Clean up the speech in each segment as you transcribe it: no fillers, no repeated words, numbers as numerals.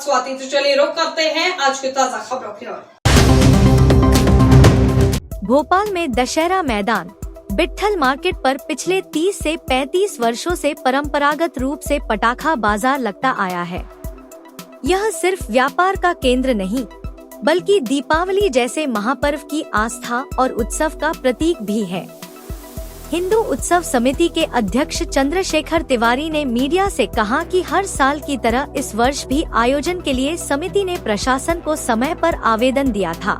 स्वाति। तो चलिए रुक करते हैं आज की ताजा खबरों की ओर। भोपाल में दशहरा मैदान विट्ठल मार्केट पर पिछले 30 से 35 वर्षों से परंपरागत रूप से पटाखा बाजार लगता आया है। यह सिर्फ व्यापार का केंद्र नहीं बल्कि दीपावली जैसे महापर्व की आस्था और उत्सव का प्रतीक भी है। हिंदू उत्सव समिति के अध्यक्ष चंद्रशेखर तिवारी ने मीडिया से कहा कि हर साल की तरह इस वर्ष भी आयोजन के लिए समिति ने प्रशासन को समय पर आवेदन दिया था,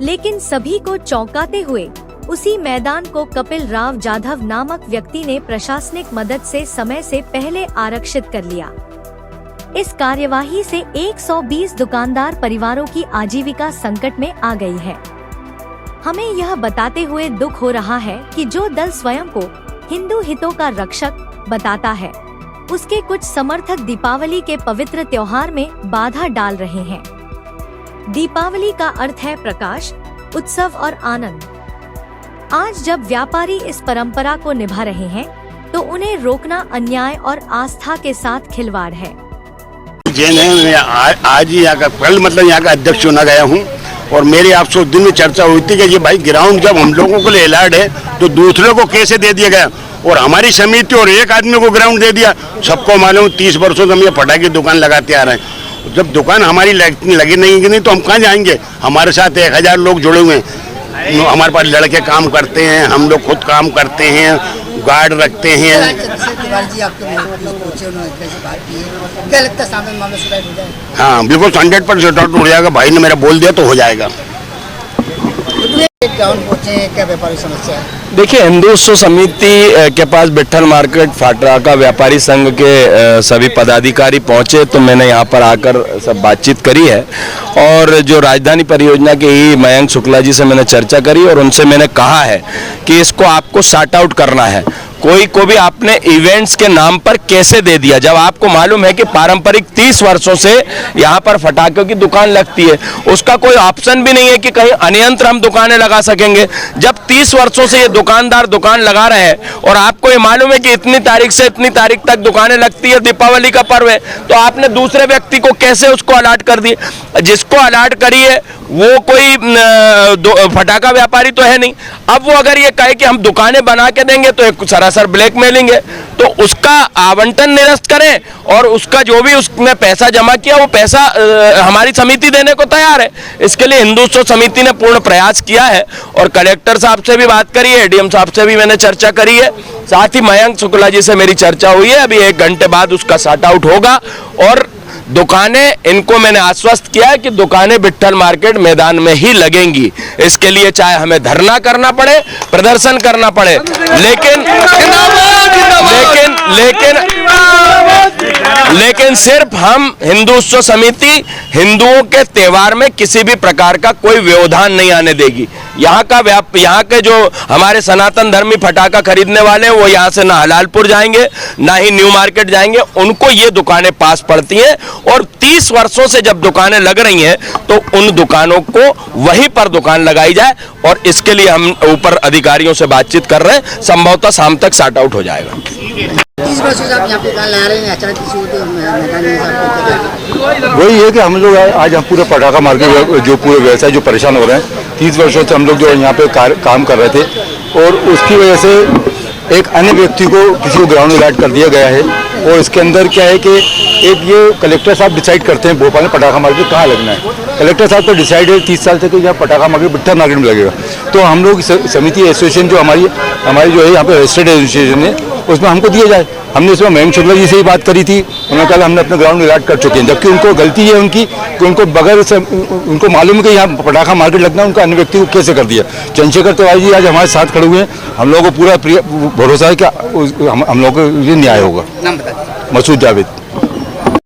लेकिन सभी को चौंकाते हुए उसी मैदान को कपिल राव जाधव नामक व्यक्ति ने प्रशासनिक मदद से समय से पहले आरक्षित कर लिया। इस कार्यवाही से 120 दुकानदार परिवारों की आजीविका संकट में आ गई है। हमें यह बताते हुए दुख हो रहा है कि जो दल स्वयं को हिंदू हितों का रक्षक बताता है, उसके कुछ समर्थक दीपावली के पवित्र त्योहार में बाधा डाल रहे हैं। दीपावली का अर्थ है प्रकाश, उत्सव और आनंद। आज जब व्यापारी इस परंपरा को निभा रहे हैं, तो उन्हें रोकना अन्याय और आस्था के साथ खिलवाड़ है। मैं आज ही यहाँ का कल मतलब यहाँ का अध्यक्ष चुना गया हूँ और मेरे आपसे उस दिन में चर्चा हुई थी कि ये भाई ग्राउंड जब हम लोगों को लिए अलाट है तो दूसरे को कैसे दे दिया गया, और हमारी समिति और एक आदमी को ग्राउंड दे दिया। सबको मालूम 30 वर्षों से हम ये पटाखे की दुकान लगाते आ रहे हैं। जब दुकान हमारी लगी नहीं तो हम कहाँ जाएंगे। हमारे साथ 1000 लोग जुड़े हुए हैं। हमारे पास लड़के काम करते हैं, हम लोग खुद काम करते हैं, गार्ड रखते हैं। हाँ बिल्कुल 100% आउट हो जाएगा। भाई ने मेरा बोल दिया तो हो जाएगा। क्या व्यापारी समस्या है? देखिए, हिंदू उत्सव समिति के पास विट्ठल मार्केट फाटका व्यापारी संघ के सभी पदाधिकारी पहुंचे तो मैंने यहां पर आकर सब बातचीत करी है और जो राजधानी परियोजना के ही मयंक शुक्ला जी से मैंने चर्चा करी और उनसे मैंने कहा है कि इसको आपको सॉर्ट आउट करना है। कोई को भी आपने इवेंट्स के नाम पर कैसे दे दिया, जब आपको मालूम है कि पारंपरिक 30 वर्षों से यहाँ पर पटाखों की दुकान लगती है। उसका कोई ऑप्शन भी नहीं है कि कहीं अन्यंत्र हम दुकानें लगा सकेंगे। जब 30 वर्षों से ये दुकानदार दुकान लगा रहे हैं और आपको ये मालूम है कि इतनी तारीख से इतनी तारीख तक दुकानें लगती है, दीपावली का पर्व है, तो आपने दूसरे व्यक्ति को कैसे उसको अलाट कर दिए। जिसको अलाट करी है वो कोई पटाखा व्यापारी तो है नहीं। अब वो अगर ये कहे कि हम दुकानें बना के देंगे तो एक सरासर ब्लैकमेलिंग है, तो उसका आवंटन निरस्त करें और उसका जो भी उसने पैसा जमा किया वो पैसा हमारी समिति देने को तैयार है। इसके लिए हिंदू उत्सव समिति ने पूर्ण प्रयास किया है और कलेक्टर साहब से भी बात करी है, एडीएम साहब से भी मैंने चर्चा करी है, साथ ही मयंक शुक्ला जी से मेरी चर्चा हुई है। अभी 1 घंटे बाद उसका सॉर्ट आउट होगा और दुकानें, इनको मैंने आश्वस्त किया है कि दुकानें विट्ठल मार्केट मैदान में ही लगेंगी। इसके लिए चाहे हमें धरना करना पड़े, प्रदर्शन करना पड़े, लेकिन सिर्फ हम हिंदू उत्सव समिति हिंदुओं के त्योहार में किसी भी प्रकार का कोई व्यवधान नहीं आने देगी। यहाँ के जो हमारे सनातन धर्मी पटाखा खरीदने वाले हैं वो यहाँ से ना हलालपुर जाएंगे ना ही न्यू मार्केट जाएंगे, उनको ये दुकानें पास पड़ती हैं और 30 वर्षों से जब दुकानें लग रही हैं तो उन दुकानों को वहीं पर दुकान लगाई जाए और इसके लिए हम ऊपर अधिकारियों से बातचीत कर रहे हैं। संभवतः शाम तक सॉर्ट आउट हो जाएगा। 30 वर्षों से आप यहाँ पे दुकान लगा रहे हैं, अचानक किसी को मैदान में वही है कि हम लोग आज हम पूरे पटाखा मार्केट जो पूरे व्यवसाय जो परेशान हो रहे हैं, 30 वर्षों से हम लोग जो यहाँ पे काम कर रहे थे और उसकी वजह से एक अन्य व्यक्ति को किसी को ग्राउंड अलाट कर दिया गया है। और इसके अंदर क्या है कि एक ये कलेक्टर साहब डिसाइड करते हैं भोपाल में पटाखा मार्केट कहाँ लगना है। कलेक्टर साहब को डिसाइड है 30 साल से कि यहाँ पटाखा मार्केट विट्ठल मार्केट में लगेगा। तो हम लोग समिति एसोसिएशन जो हमारी जो है यहाँ पे रजिस्टर्ड एसोसिएशन है उसमें हमको दिया जाए। हमने इसमें मयंक शुक्ला जी से ही बात करी थी, उन्होंने कहा हमने अपना ग्राउंड अलाट कर चुके हैं, जबकि उनको गलती है उनकी कि उनको बगैर उनको मालूम है कि यहाँ पटाखा मार्केट लगना है, उनका अन्य व्यक्ति को कैसे कर दिया। चंद्रशेखर तिवारी जी आज हमारे साथ खड़े हुए हैं, हम लोगों को पूरा भरोसा है कि हम लोगों को ये न्याय होगा। नाम बताइए। मसूद जावेद।